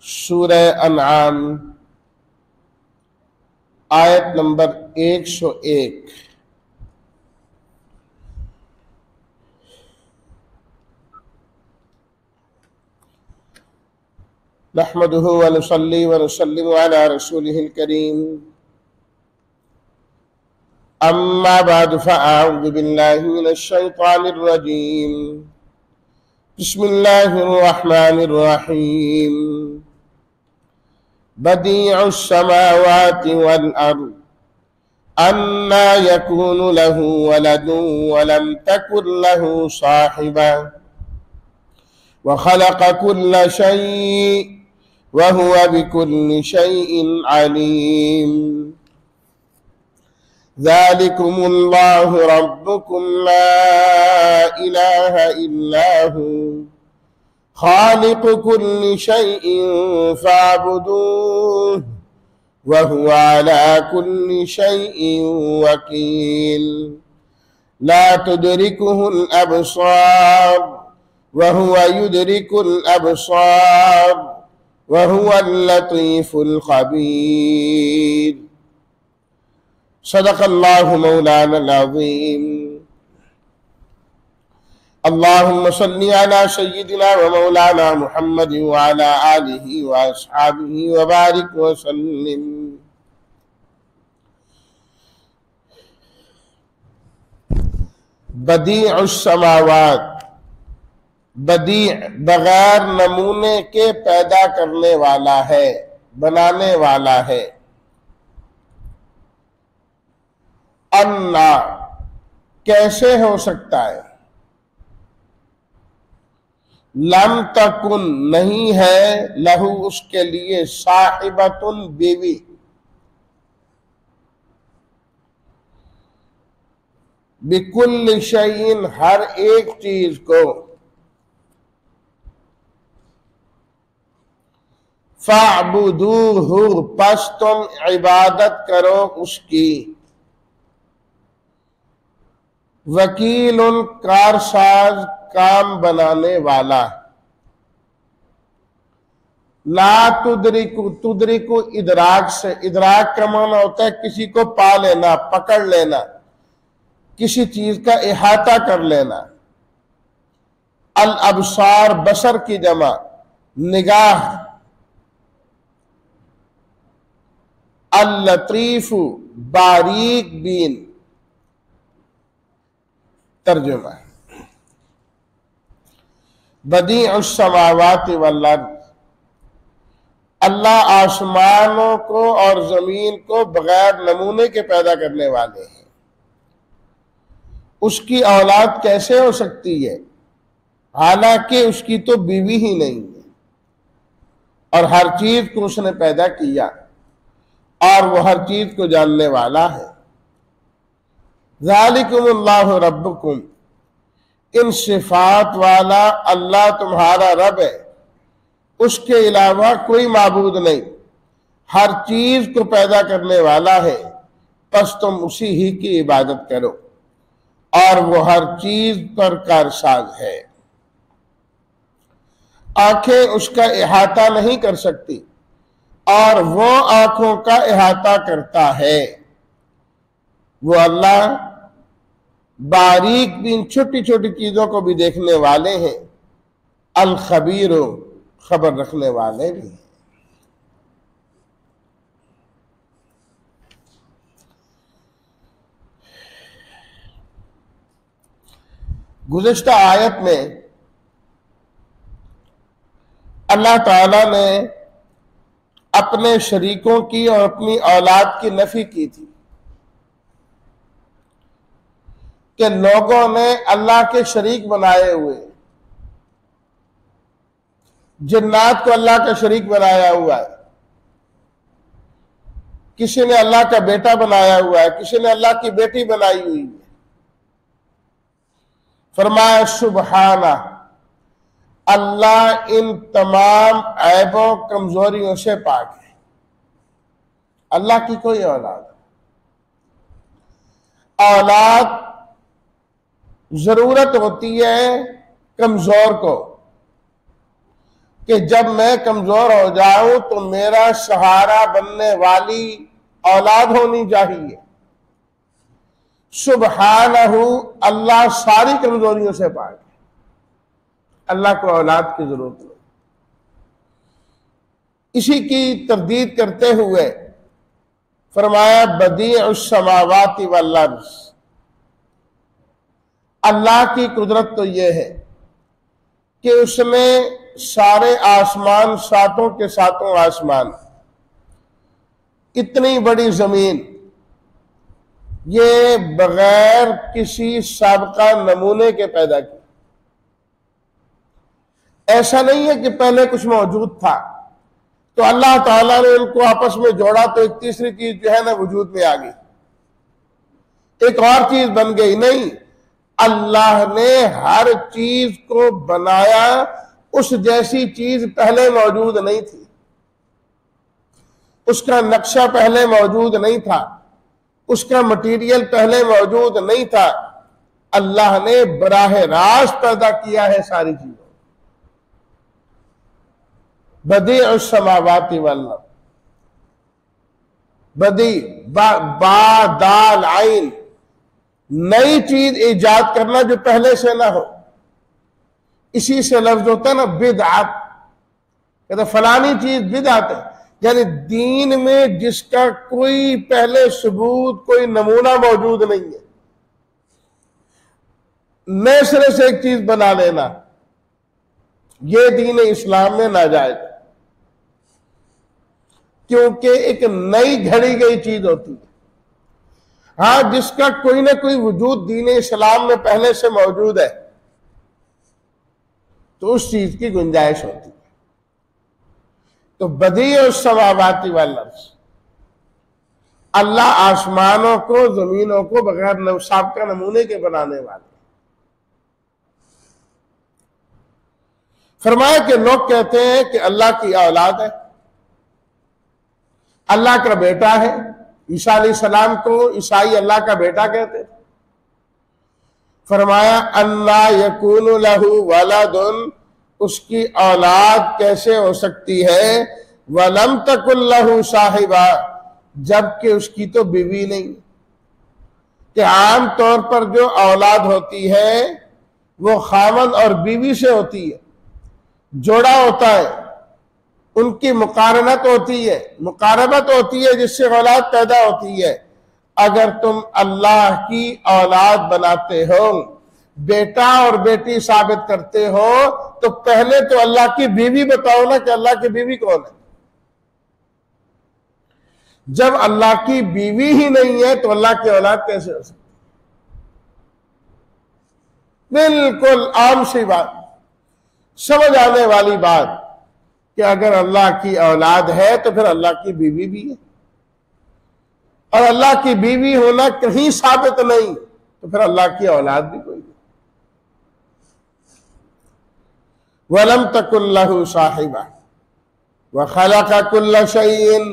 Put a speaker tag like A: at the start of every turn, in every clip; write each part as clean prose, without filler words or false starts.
A: सूरह अनआम आयत नंबर 101। नहमदुहु व नुसल्ली व नुसल्लिमु अला रसूलिहिल करीम। अम्मा बाद फ़अऊज़ु बिल्लाहि मिनश शैतानिर रजीम। बिस्मिल्लाहिर रहमानिर रहीम। बदीउस समावाति वल अर्द अन्ना यकूनु लहु वलदुन वलम तकुन लहु साहिबा व खलक़ कुल्ल शैइन व हुवा बिकुल्लि शैइन अलीम। ज़ालिकुमुल्लाहु रब्बुकुम ला इलाहा इल्ला हु खालिक़ु कुल्लि शैइन फ़अब्दुहु व हुवा अला कुल्लि शैइन वकील। ला तुदरिकुहुल अबसार व हुवा युदरिकुल अबसार व हुवल लतीफुल खबीर। सदक़ल्लाहु मौलानल अज़ीम। अल्लाहुम्मा सल्लि अला सय्यिदिना व मौलाना मुहम्मद व अला आलिहि व अस्हाबिहि व बारिक व सल्लिम। बदीउस समावात, बदी बगैर नमूने के पैदा करने वाला है, बनाने वाला है। अन्ना कैसे हो सकता है, लम तकुन नहीं है, लहू उसके लिए, साहिबतुन बीवी, बिकुल्ल शैइन हर एक चीज को, फ़अब्दूहु पस तुम इबादत करो उसकी, वकील कारसाज काम बनाने वाला। ला तुदरिकु, तुदरिकु इदराक से, इदराक का माना होता है किसी को पा लेना, पकड़ लेना, किसी चीज का इहाता कर लेना। अल अबसार बसर की जमा, निगाह। अल लतीफु बारीक बीन, तर्जुमा। बदीउस समावाति वल अर्द, अल्लाह आसमानों को और जमीन को बगैर नमूने के पैदा करने वाले हैं। उसकी औलाद कैसे हो सकती है, हालांकि उसकी तो बीवी ही नहीं है, और हर चीज को उसने पैदा किया और वो हर चीज को जानने वाला है। ज़ालिकुमुल्लाहु रब्बुकुम, इन सिफात वाला अल्लाह तुम्हारा रब है, उसके अलावा कोई माबूद नहीं, हर चीज को पैदा करने वाला है, बस तुम उसी ही की इबादत करो, और वो हर चीज पर कारसाज है। आंखें उसका इहाता नहीं कर सकती और वो आंखों का इहाता करता है। वो अल्लाह बारीक भी, छोटी छोटी चीजों को भी देखने वाले हैं। अल खबीरो, खबर रखने वाले भी हैं। गुज़िश्ता आयत में अल्लाह ताला ने अपने शरीकों की और अपनी औलाद की नफी की थी कि लोगों ने अल्लाह के शरीक बनाए हुए, जिन्नात को अल्लाह का शरीक बनाया हुआ है, किसी ने अल्लाह का बेटा बनाया हुआ है, किसी ने अल्लाह की बेटी बनाई हुई है। फरमाया सुबहाना, अल्लाह इन तमाम ऐबों कमजोरियों से पाक है। अल्लाह की कोई औलाद जरूरत होती है कमजोर को, कि जब मैं कमजोर हो जाऊं तो मेरा सहारा बनने वाली औलाद होनी चाहिए। सुब्हानहू, अल्लाह सारी कमजोरियों से पाक है, अल्लाह को औलाद की जरूरत नहीं। इसी की तरदीद करते हुए फरमाया बदीउस समावाति वल अर्ज़, अल्लाह की कुदरत तो यह है कि उसने सारे आसमान, सातों के सातों आसमान, इतनी बड़ी जमीन, ये बगैर किसी साबका नमूने के पैदा की। ऐसा नहीं है कि पहले कुछ मौजूद था तो अल्लाह ताला ने उनको आपस में जोड़ा तो एक तीसरी चीज जो है ना वजूद में आ गई, एक और चीज बन गई। नहीं, अल्लाह ने हर चीज को बनाया, उस जैसी चीज पहले मौजूद नहीं थी, उसका नक्शा पहले मौजूद नहीं था, उसका मटेरियल पहले मौजूद नहीं था। अल्लाह ने बराह रास्त पैदा किया है सारी चीजों। बदीउस समावाति वल अर्ज़, बदी बा दाल आइन, नई चीज इजाद करना जो पहले से ना हो। इसी से लफ्ज होता है ना बिदअत, कहते फलानी चीज बिदअत है, यानी दीन में जिसका कोई पहले सबूत, कोई नमूना मौजूद नहीं है, नए सिरे से एक चीज बना लेना, यह दीन इस्लाम में नाजायज, क्योंकि एक नई घड़ी गई चीज होती है। हाँ, जिसका कोई ना कोई वजूद दीन इस्लाम में पहले से मौजूद है तो उस चीज की गुंजाइश होती है। तो बदीउस समावाति वल अर्ज़, अल्लाह आसमानों को, जमीनों को बगैर साबका नमूने के बनाने वाले। फरमाया कि लोग कहते हैं कि अल्लाह की औलाद है, अल्लाह का बेटा है। ईसा अलैहिस्सलाम को ईसाई अल्लाह का बेटा कहते थे। फरमाया अन्ना यकूनु लहू वलदुन, उसकी औलाद कैसे हो सकती है, वलम तकुल लहू साहिबा, जबकि उसकी तो बीवी नहीं। कि आम तौर पर जो औलाद होती है वो खामन और बीवी से होती है, जोड़ा होता है, उनकी मुकारनत होती है, मुकारबत होती है, जिससे औलाद पैदा होती है। अगर तुम अल्लाह की औलाद बनाते हो, बेटा और बेटी साबित करते हो, तो पहले तो अल्लाह की बीवी बताओ ना कि अल्लाह की बीवी कौन है। जब अल्लाह की बीवी ही नहीं है तो अल्लाह की औलाद कैसे हो सकती? बिल्कुल आम सी बात, समझ आने वाली बात कि अगर अल्लाह की औलाद है तो फिर अल्लाह की बीवी भी है, और अल्लाह की बीवी होना कहीं साबित नहीं तो फिर अल्लाह की औलाद भी कोई नहीं। वलम तकुल लहू साहिबा व खलक़ कुल्ल शैइन,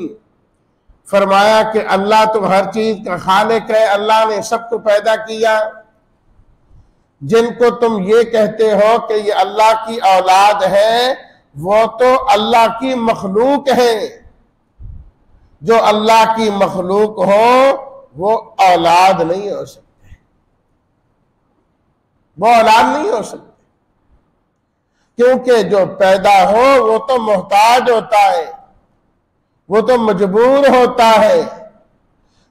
A: फरमाया कि अल्लाह तो हर चीज का खालिक है, अल्लाह ने सबको पैदा किया। जिनको तुम ये कहते हो कि ये अल्लाह की औलाद है, वो तो अल्लाह की मखलूक है। जो अल्लाह की मखलूक हो वो औलाद नहीं हो सकते, वो औलाद नहीं हो सकते, क्योंकि जो पैदा हो वो तो मोहताज होता है, वो तो मजबूर होता है।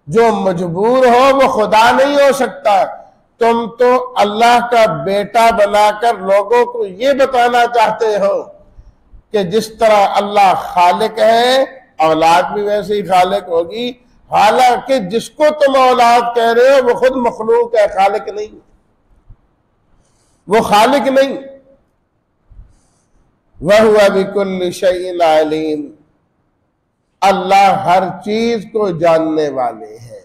A: जो मजबूर हो वो खुदा नहीं हो सकता। तुम तो अल्लाह का बेटा बनाकर लोगों को ये बताना चाहते हो कि जिस तरह अल्लाह खालिक है, औलाद भी वैसे ही खालिक होगी। हालांकि जिसको तुम औलाद कह रहे हो वो खुद मखलूक है, खालिक नहीं, वो खालिक नहीं। वहुवा बिकुल्लि शैइन अलीम, अल्लाह हर चीज को जानने वाले हैं।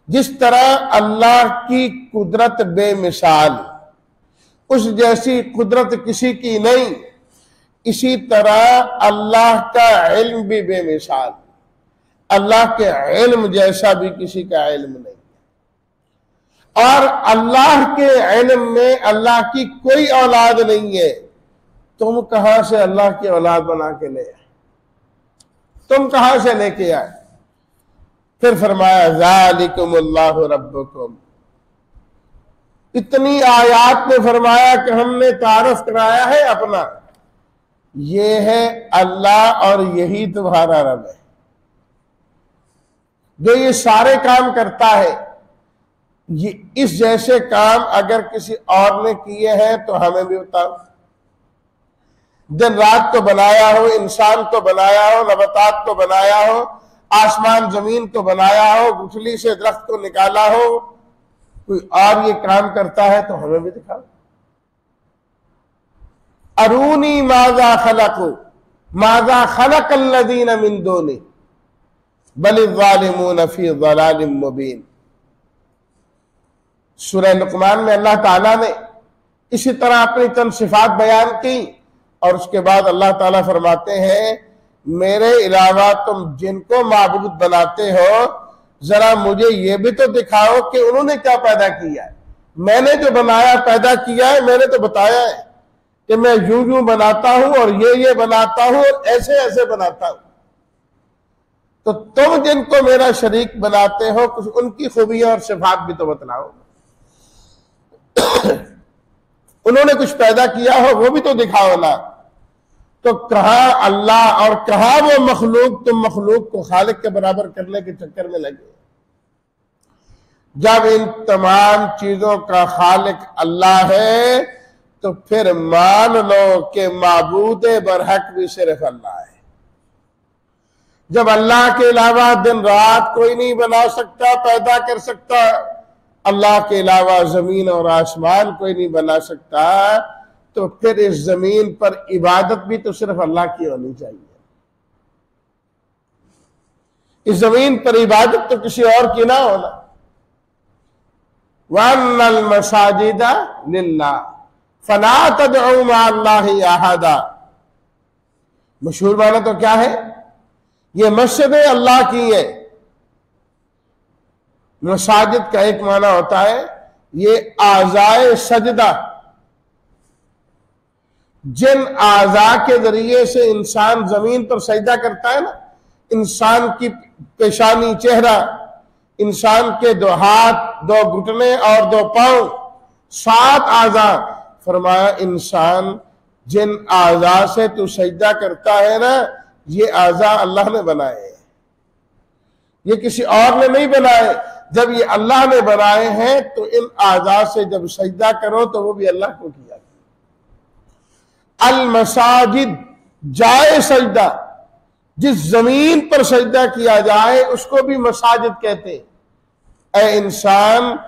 A: जिस तरह अल्लाह की कुदरत बेमिसाल, उस जैसी कुदरत किसी की नहीं, इसी तरह अल्लाह का इल्म भी बेमिसाल, अल्लाह के इल्म जैसा भी किसी का इल्म नहीं। और अल्लाह के इल्म में अल्लाह की कोई औलाद नहीं है, तुम कहां से अल्लाह की औलाद बना के ले आए, तुम कहां से लेके आए? फिर फरमाया ज़ालिकुमुल्लाहु रब्बुकुम। इतनी आयात में फरमाया कि हमने तारफ कराया है अपना, ये है अल्लाह और यही तुम्हारा रब है जो ये सारे काम करता है। ये इस जैसे काम अगर किसी और ने किए हैं तो हमें भी बताओ। दिन रात को बनाया हो, इंसान को बनाया हो, नबातात को बनाया हो, आसमान जमीन को बनाया हो, गुठली से दरख्त को निकाला हो, कोई और ये काम करता है तो हमें भी दिखाओ। अरूनी माजा खलकू माजा खलकल्लज़ीना मिन दूनी बलिज़्ज़ालिमून फी ज़लालिम मुबीन। सूरह लुक़मान में अल्लाह ताला ने इसी तरह अपनी चंद सिफात बयान की और उसके बाद अल्लाह ताला फरमाते हैं, मेरे अलावा तुम जिनको माबूद बनाते हो, जरा मुझे ये भी तो दिखाओ कि उन्होंने क्या पैदा किया है। मैंने जो बनाया पैदा किया है, मैंने तो बताया है कि मैं यूं यूं बनाता हूं और ये बनाता हूं और ऐसे ऐसे बनाता हूं। तो तुम जिनको मेरा शरीक बनाते हो, कुछ उनकी खूबियां और सिफात भी तो बतलाओ। उन्होंने कुछ पैदा किया हो वो भी तो दिखाओ ना। तो कहा अल्लाह और कहा वो मखलूक, तुम मखलूक को खालिक के बराबर करने के चक्कर में लगे। जब इन तमाम चीजों का खालिक अल्लाह है तो फिर मान लो कि माबूद बरहक भी सिर्फ अल्लाह है। जब अल्लाह के अलावा दिन रात कोई नहीं बना सकता, पैदा कर सकता, अल्लाह के अलावा जमीन और आसमान कोई नहीं बना सकता, तो फिर इस जमीन पर इबादत भी तो सिर्फ अल्लाह की होनी चाहिए। इस जमीन पर इबादत तो किसी और की ना होना। वन्नल मसाजिदा लिल्लाह फला तदउ मअल्लाहि अहदा। मशहूर माना तो क्या है? ये मस्जिदें अल्लाह की है। मसाजिद का एक माना होता है ये आज़ाए सजदा, जिन आज़ा के जरिए से इंसान जमीन पर सजदा करता है ना, इंसान की पेशानी, चेहरा, इंसान के दो हाथ, दो घुटने और दो पांव, 7 आज़ा। फरमाया इंसान जिन आज़ा से तू सजदा करता है ना, ये आज़ा अल्लाह ने बनाए, ये किसी और ने नहीं बनाए। जब ये अल्लाह ने बनाए हैं तो इन आज़ा से जब सजदा करो तो वो भी अल्लाह को किया। अल मसाजिद, जाए सजदा, जिस जमीन पर सजदा किया जाए उसको भी मसाजिद कहते। ऐ इंसान,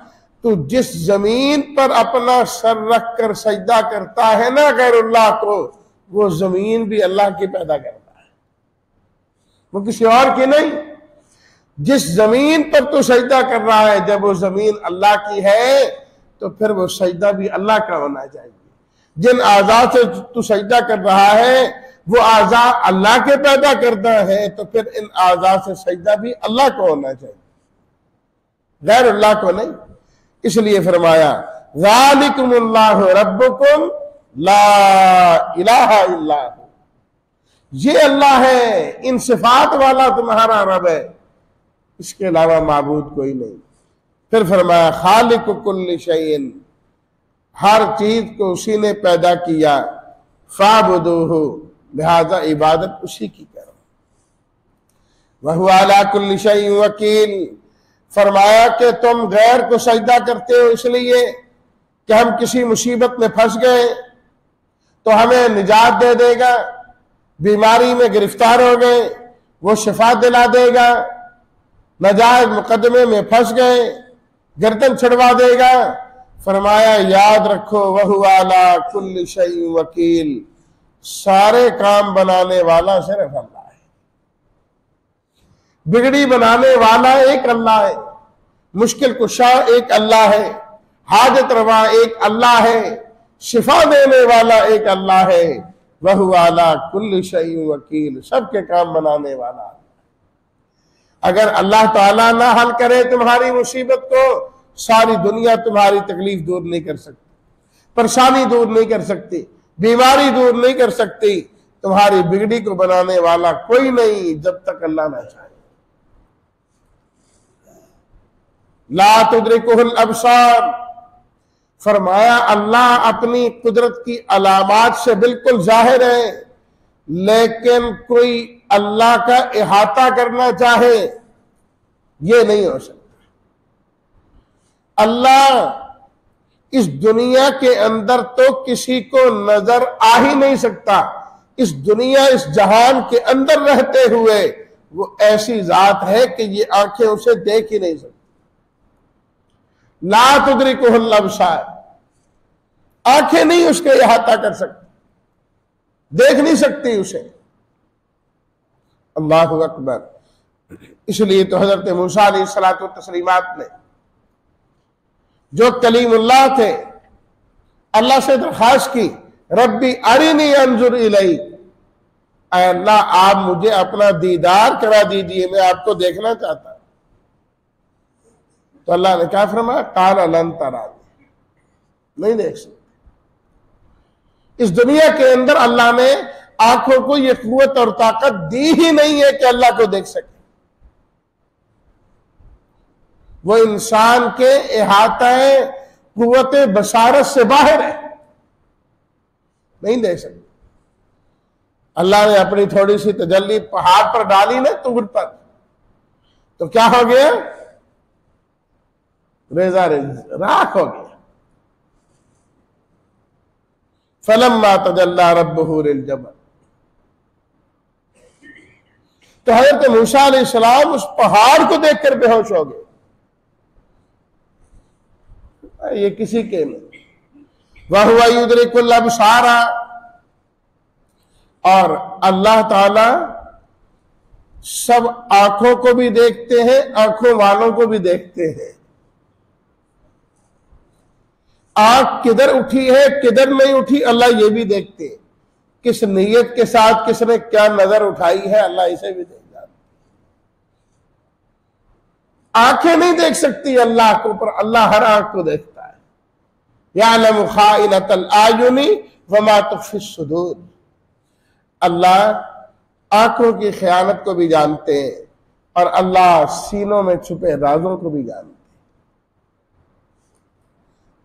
A: तू जिस जमीन पर अपना सर रख कर सजदा करता है ना गैरुल्लाह को, वो जमीन भी अल्लाह की पैदा करता है, वो किसी और की नहीं। जिस जमीन पर तू सजदा कर रहा है, जब वो जमीन अल्लाह की है तो फिर वो सजदा भी अल्लाह का होना चाहिए। जिन आज़ा से तू सजदा कर रहा है वो आज़ा अल्लाह के पैदा करता है, तो फिर इन आज़ा से सजदा भी अल्लाह को होना चाहिए, गैर अल्लाह को नहीं। इसलिए फरमाया ज़ालिकुमुल्लाहु रब्बुकुम ला इलाहा इल्ला हु। ये अल्लाह है, इन सिफात वाला तुम्हारा रब है, इसके अलावा माबूद कोई नहीं। फिर फरमाया खालिकु कुल्ली शैइन, हर चीज को उसी ने पैदा किया, फाबुदूहु, लिहाजा इबादत उसी की करो। वहु अला कुल्ली शैइन वकील। फरमाया कि तुम गैर को सजदा करते हो इसलिए कि हम किसी मुसीबत में फंस गए तो हमें निजात दे देगा, बीमारी में गिरफ्तार हो गए वो शिफा दिला देगा, नाजायज मुकदमे में फंस गए गर्दन छुड़वा देगा। फरमाया याद रखो वहु अला कुल्ली शैइन वकील, सारे काम बनाने वाला सिर्फ अल्लाह है। बिगड़ी बनाने वाला एक अल्लाह है, मुश्किल कुशा एक अल्लाह है, हाजत रवा एक अल्लाह है, शिफा देने वाला एक अल्लाह है। वहु अला कुल्ली शैइन वकील, सबके काम बनाने वाला। अगर अल्लाह ताला ना हल करे तुम्हारी मुसीबत को, सारी दुनिया तुम्हारी तकलीफ दूर नहीं कर सकती, परेशानी दूर नहीं कर सकती। बीमारी दूर नहीं कर सकती, तुम्हारी बिगड़ी को बनाने वाला कोई नहीं जब तक अल्लाह ना चाहे। ला तुदरिकुहुल अबसार, फरमाया अल्लाह अपनी कुदरत की अलामात से बिल्कुल जाहिर है, लेकिन कोई अल्लाह का इहाता करना चाहे ये नहीं हो सकता। अल्लाह इस दुनिया के अंदर तो किसी को नजर आ ही नहीं सकता। इस दुनिया, इस जहान के अंदर रहते हुए वो ऐसी जात है कि ये आंखें उसे देख ही नहीं सकती। ला तुदरिकुहुल अबसार, आंखें नहीं उसके इहाता कर सकती, देख नहीं सकती उसे। अल्लाहु अकबर। इसलिए तो हजरत मूसा अलैहिस्सलातु तस्लीमात ने, जो कलीमुल्लाह थे, अल्लाह से दरखास्त की, रब्बी अरिनी अंजुर इलैक, ऐ अल्लाह आप मुझे अपना दीदार करा दीजिए, मैं आपको देखना चाहता हूं। तो अल्लाह ने क्या फरमाया, काला लन तरानी, नहीं देख सकते। इस दुनिया के अंदर अल्लाह ने आंखों को यह कुव्वत और ताकत दी ही नहीं है कि अल्लाह को देख सके। वो इंसान के इहाते कुव्वत बसारत से बाहर है, नहीं देख सकते। अल्लाह ने अपनी थोड़ी सी तजल्ली पहाड़ पर डाली ना, तूर पर, तो क्या हो गया, रेजा राख हो गया। फलम्मा तजल्ला रब्बुहु लिल जबल, तो हजरत मूसा अलैहिस्सलाम उस पहाड़ को देखकर बेहोश हो गए। ये किसी के नहीं। वह हुआ युद्रिकुल अबसारा, और अल्लाह ताला सब आंखों को भी देखते हैं, आंखों वालों को भी देखते हैं। आंख किधर उठी है किधर नहीं उठी अल्लाह ये भी देखते हैं। किस नीयत के साथ किसने क्या नजर उठाई है अल्लाह इसे भी देख जाता। आंखें नहीं देख सकती अल्लाह को, पर अल्लाह हर आंख को देखता है। यालमु खाइनतल आयुनी वमा तुख्फी सुदूर, अल्लाह आंखों की खयानत को भी जानते हैं और अल्लाह सीनों में छुपे राजों को भी जानते हैं।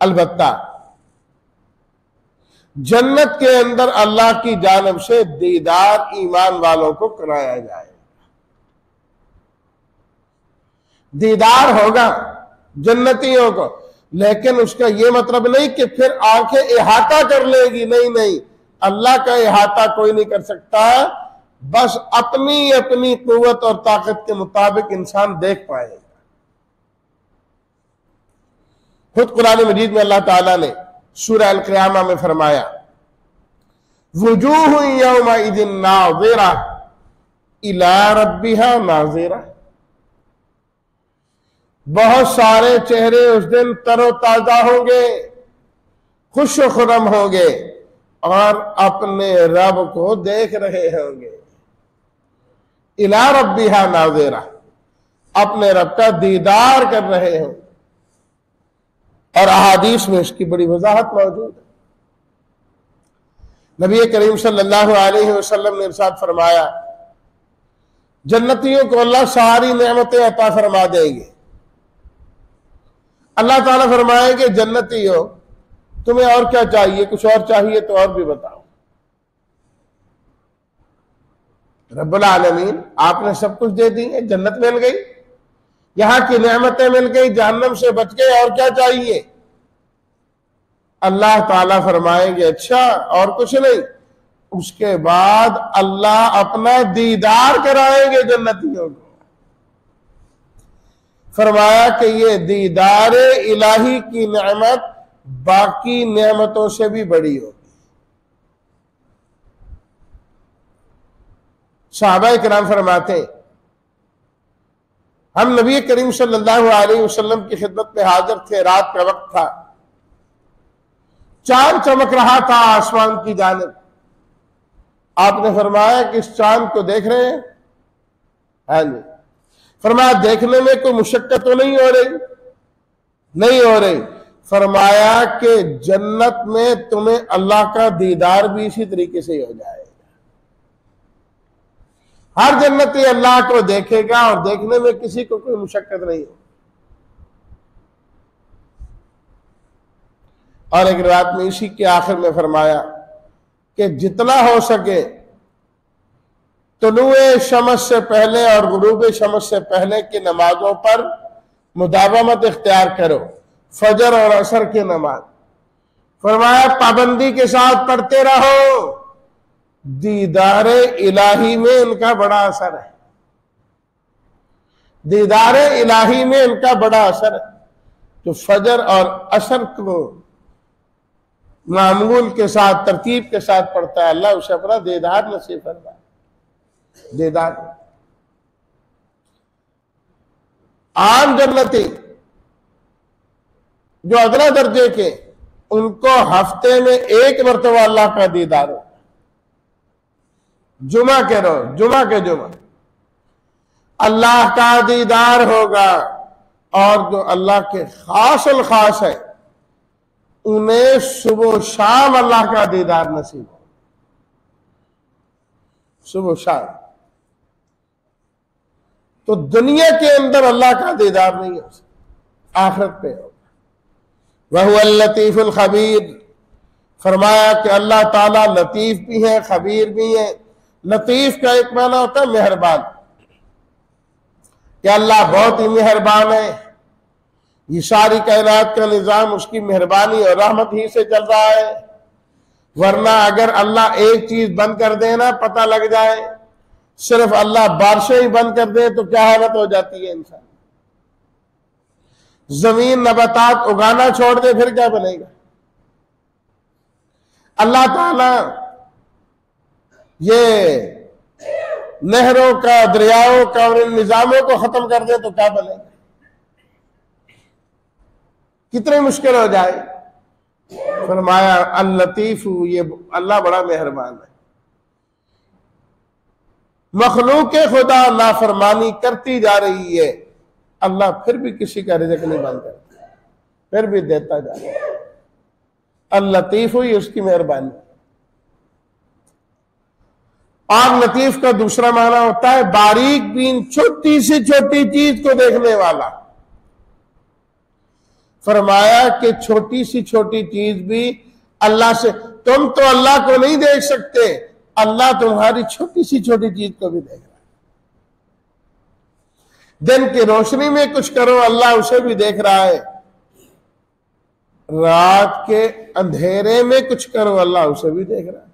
A: अलबत्ता जन्नत के अंदर अल्लाह की जानिब से दीदार ईमान वालों को कराया जाए। दीदार होगा जन्नतियों को, लेकिन उसका यह मतलब नहीं कि फिर आंखें इहाता कर लेगी। नहीं नहीं, अल्लाह का इहाता कोई नहीं कर सकता, बस अपनी अपनी कुव्वत और ताकत के मुताबिक इंसान देख पाएगा। खुद कुरान मजीद में अल्लाह ताला ने सूरह अल क़ियामा में फरमाया, वुजूह यौमइज़िन नाज़िरा इला रब्बिहा नाज़िरा, बहुत सारे चेहरे उस दिन तरोताजा होंगे, खुश खुरम होंगे और अपने रब को देख रहे होंगे। इला रब्बिहा नाज़िरा, अपने रब का दीदार कर रहे होंगे। और अहादीस में इसकी बड़ी वजाहत मौजूद है। नबी करीम सल्लल्लाहु अलैहि वसल्लम ने इरशाद फरमाया, जन्नतियों को अल्लाह सारी नेमतें अता फरमा देंगे। अल्लाह ताला फरमाएंगे, जन्नतियों तुम्हें और क्या चाहिए, कुछ और चाहिए तो और भी बताओ। रब्बुल आलमीन आपने सब कुछ दे दी है, जन्नत मिल गई, यहां की नेमतें मिल गई, जहन्नम से बच गए, और क्या चाहिए। अल्लाह ताला फरमाएंगे, अच्छा और कुछ नहीं। उसके बाद अल्लाह अपना दीदार कराएंगे जन्नतियों को। फरमाया कि ये दीदार इलाही की नेमत बाकी नेमतों से भी बड़ी होगी। सहाबा किराम फरमाते, हम नबी करीम सल्लल्लाहु अलैहि वसल्लम की खिदमत में हाजिर थे, रात का वक्त था, चांद चमक रहा था आसमान की जानिब। आपने फरमाया कि इस चांद को देख रहे हैं? हाँ जी। फरमाया देखने में कोई मुशक्कत तो नहीं हो रही? नहीं हो रही। फरमाया कि जन्नत में तुम्हें अल्लाह का दीदार भी इसी तरीके से हो जाएगा। हर जन्नती अल्लाह को देखेगा और देखने में किसी को कोई मुशक्कत नहीं हो। और एक रात में इसी के आखिर में फरमाया कि जितना हो सके तुलुए शमस से पहले और गुरूब शमस से पहले की नमाजों पर मुदावमत इख्तियार करो, फजर और असर की नमाज। फरमाया पाबंदी के साथ पढ़ते रहो, दीदारे इलाही में इनका बड़ा असर है। दीदारे इलाही में इनका बड़ा असर है। जो फजर और असर को मामूल के साथ तरतीब के साथ पढ़ता है, अल्लाह उसे अपना दीदार नसीब करता है। दीदार आम जन्नती जो अदना दर्जे के, उनको हफ्ते में एक मरतबा अल्लाह का दीदार हो। जुमा के रोज, जुमा के जुमा अल्लाह का दीदार होगा। और जो अल्लाह के खास अल खास है उन्हें सुबह शाम अल्लाह का दीदार नसीब हो। सुबह शाम तो दुनिया के अंदर अल्लाह का दीदार नहीं हो सकता, आखिरत पे होगा। वह लतीफुल खबीर, फरमाया कि अल्लाह ताला लतीफ भी है, खबीर भी है। लतीफ का एक माना होता है मेहरबान, कि अल्लाह बहुत ही मेहरबान है। ये सारी कायनात का निजाम उसकी मेहरबानी और रहमत ही से चल रहा है। वरना अगर अल्लाह एक चीज बंद कर देना, पता लग जाए, सिर्फ अल्लाह बारिशें ही बंद कर दे तो क्या हालत हो जाती है इंसान। जमीन नबातात उगाना छोड़ दे फिर क्या बनेगा। अल्लाह ताला ये नहरों का, दरियाओं का और इन निजामों को खत्म कर दे तो क्या बनेगा। कितनी मुश्किल हो जाए। फरमाया अल लतीफ, ये अल्लाह बड़ा मेहरबान है। मखलूक खुदा नाफरमानी करती जा रही है, अल्लाह फिर भी किसी का रिज़्क़ नहीं बंद करता, फिर भी देता जा रहा है। अल लतीफ हुई उसकी मेहरबानी। और लतीफ का दूसरा माना होता है बारीक बीन, छोटी से छोटी चीज को देखने वाला। फरमाया कि छोटी सी छोटी चीज भी अल्लाह से, तुम तो अल्लाह को नहीं देख सकते, अल्लाह तुम्हारी छोटी सी छोटी चीज को भी देख रहा है। दिन की रोशनी में कुछ करो, अल्लाह उसे भी देख रहा है। रात के अंधेरे में कुछ करो, अल्लाह उसे भी देख रहा है।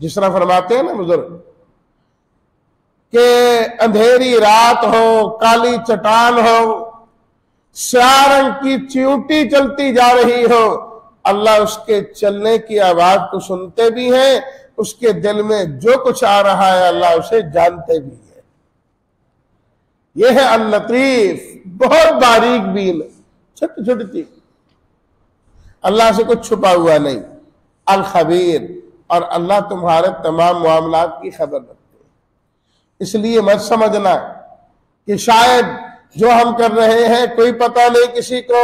A: जिस तरह फरमाते हैं ना बुजुर्ग कि अंधेरी रात हो, काली चट्टान हो, स्याह रंग की चींटी चलती जा रही हो, अल्लाह उसके चलने की आवाज को सुनते भी हैं, उसके दिल में जो कुछ आ रहा है अल्लाह उसे जानते भी है। यह है अल लतीफ, बहुत बारीक बीन, छोटी छोटी चीज, अल्लाह से कुछ छुपा हुआ नहीं। अल खबीर, और अल्लाह तुम्हारे तमाम मामलात की खबर रखते हैं। इसलिए मत समझना कि शायद जो हम कर रहे हैं कोई पता नहीं किसी को,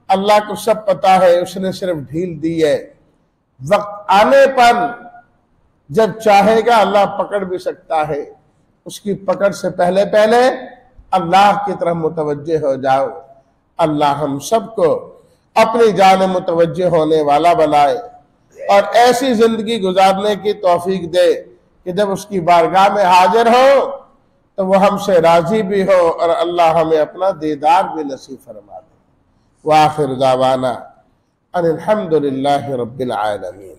A: अल्लाह को सब पता है, उसने सिर्फ ढील दी है। वक्त आने पर जब चाहेगा अल्लाह पकड़ भी सकता है। उसकी पकड़ से पहले पहले अल्लाह की तरफ मुतवज्जे हो जाओ। अल्लाह हम सबको अपनी जान मुतवज्जे होने वाला बनाए और ऐसी जिंदगी गुजारने की तौफीक दे कि जब उसकी बारगाह में हाजिर हो तो वह हमसे राजी भी हो और अल्लाह हमें अपना दीदार भी नसीब फरमा दे। व आखिर दावाना अनिल हम्दुलिल्लाहि रब्बिल आलमीन।